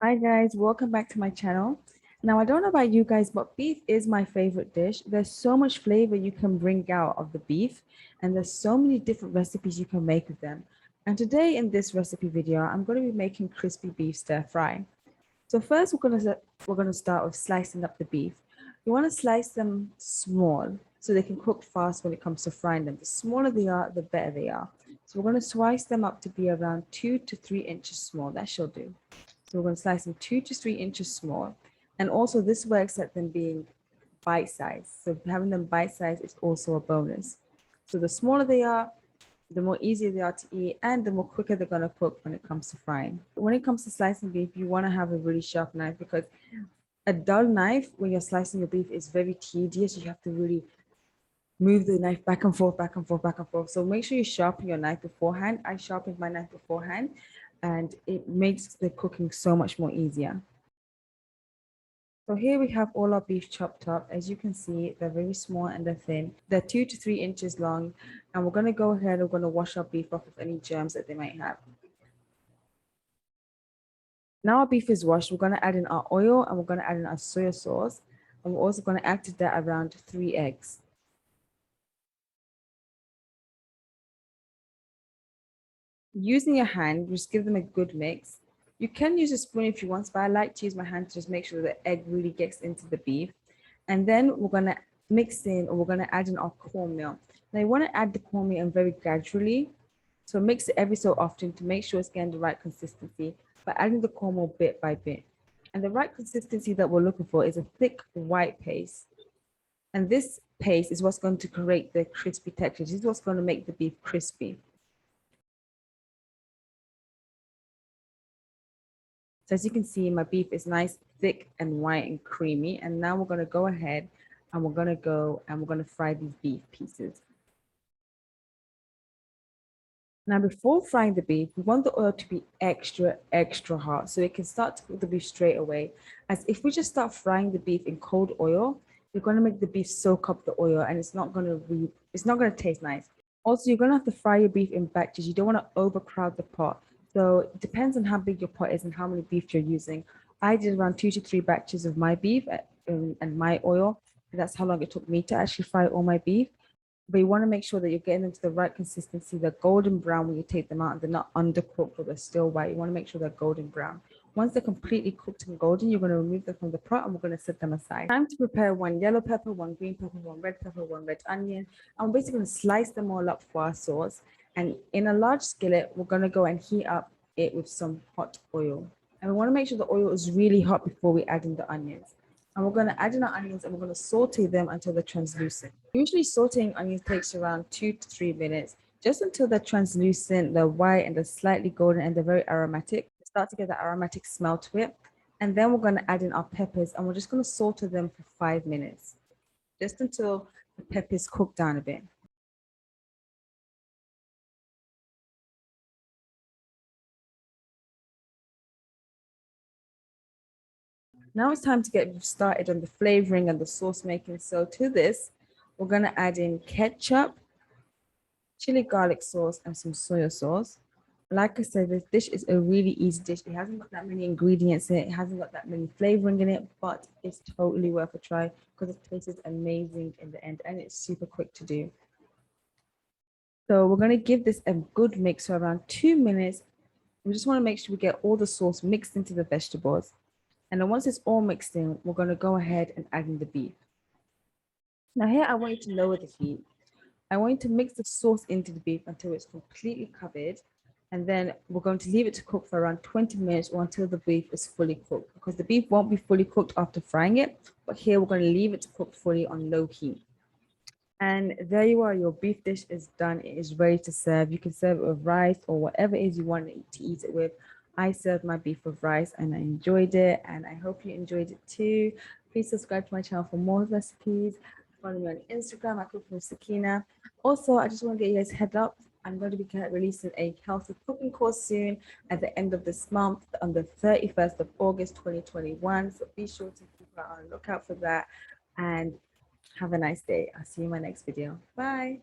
Hi guys, welcome back to my channel. Now, I don't know about you guys, but beef is my favorite dish. There's so much flavor you can bring out of the beef, and there's so many different recipes you can make with them. And today in this recipe video, I'm going to be making crispy beef stir fry. So first, we're gonna start with slicing up the beef. You want to slice them small so they can cook fast when it comes to frying them. The smaller they are, the better they are. So we're going to slice them up to be around 2 to 3 inches small. That should do. So we're going to slice them 2 to 3 inches small. And also this works at them being bite size. So having them bite size is also a bonus. So the smaller they are, the more easier they are to eat and the more quicker they're going to cook when it comes to frying. When it comes to slicing beef, you want to have a really sharp knife because a dull knife when you're slicing your beef is very tedious. You have to really move the knife back and forth, back and forth, back and forth. So make sure you sharpen your knife beforehand. I sharpened my knife beforehand and it makes the cooking so much more easier. So here we have all our beef chopped up. As you can see, they're very small and they're thin. They're 2 to 3 inches long. And we're going to go ahead, we're going to wash our beef off of any germs that they might have. Now our beef is washed, we're going to add in our oil and we're going to add in our soy sauce. And we're also going to add to that around 3 eggs. Using your hand, just give them a good mix. You can use a spoon if you want, but I like to use my hand to just make sure that the egg really gets into the beef. And then we're going to mix in, or we're going to add in our cornmeal. Now you want to add the cornmeal in very gradually. So mix it every so often to make sure it's getting the right consistency, by adding the cornmeal bit by bit. And the right consistency that we're looking for is a thick white paste. And this paste is what's going to create the crispy texture. This is what's going to make the beef crispy. So as you can see, my beef is nice, thick and white and creamy. And now we're going to go ahead and we're going to fry these beef pieces. Now, before frying the beef, we want the oil to be extra hot so it can start to cook the beef straight away. As if we just start frying the beef in cold oil, you're going to make the beef soak up the oil and it's not going to taste nice. Also, you're going to have to fry your beef in batches. You don't want to overcrowd the pot. So it depends on how big your pot is and how many beef you're using. I did around 2 to 3 batches of my beef and my oil. And that's how long it took me to actually fry all my beef. But you want to make sure that you're getting them to the right consistency. They're golden brown when you take them out and they're not undercooked or they're still white. You want to make sure they're golden brown. Once they're completely cooked and golden, you're going to remove them from the pot and we're going to set them aside. Time to prepare 1 yellow pepper, 1 green pepper, 1 red pepper, 1 red onion. I'm basically going to slice them all up for our sauce. And in a large skillet, we're going to go and heat up it with some hot oil. And we want to make sure the oil is really hot before we add in the onions. And we're going to add in our onions and we're going to saute them until they're translucent. Usually sauteing onions takes around 2 to 3 minutes, just until they're translucent, they're white and they're slightly golden and they're very aromatic. They start to get that aromatic smell to it. And then we're going to add in our peppers and we're just going to saute them for 5 minutes, just until the peppers cook down a bit. Now it's time to get started on the flavoring and the sauce making. So to this, we're going to add in ketchup, chili garlic sauce, and some soy sauce. Like I said, this dish is a really easy dish. It hasn't got that many ingredients in it. It hasn't got that many flavoring in it, but it's totally worth a try because it tastes amazing in the end and it's super quick to do. So we're going to give this a good mix for around 2 minutes. We just want to make sure we get all the sauce mixed into the vegetables. And then once it's all mixed in, we're going to go ahead and add in the beef. Now here, I want you to lower the heat. I want you to mix the sauce into the beef until it's completely covered. And then we're going to leave it to cook for around 20 minutes or until the beef is fully cooked, because the beef won't be fully cooked after frying it. But here we're going to leave it to cook fully on low heat. And there you are, your beef dish is done. It is ready to serve. You can serve it with rice or whatever it is you want to eat it with. I served my beef with rice and I enjoyed it, and I hope you enjoyed it too. Please subscribe to my channel for more recipes. Follow me on Instagram. I cook with Sakinah. Also, I just want to get you guys head up. I'm going to be releasing a healthy cooking course soon at the end of this month on the 31st of August 2021. So be sure to keep on the lookout for that. And have a nice day. I'll see you in my next video. Bye.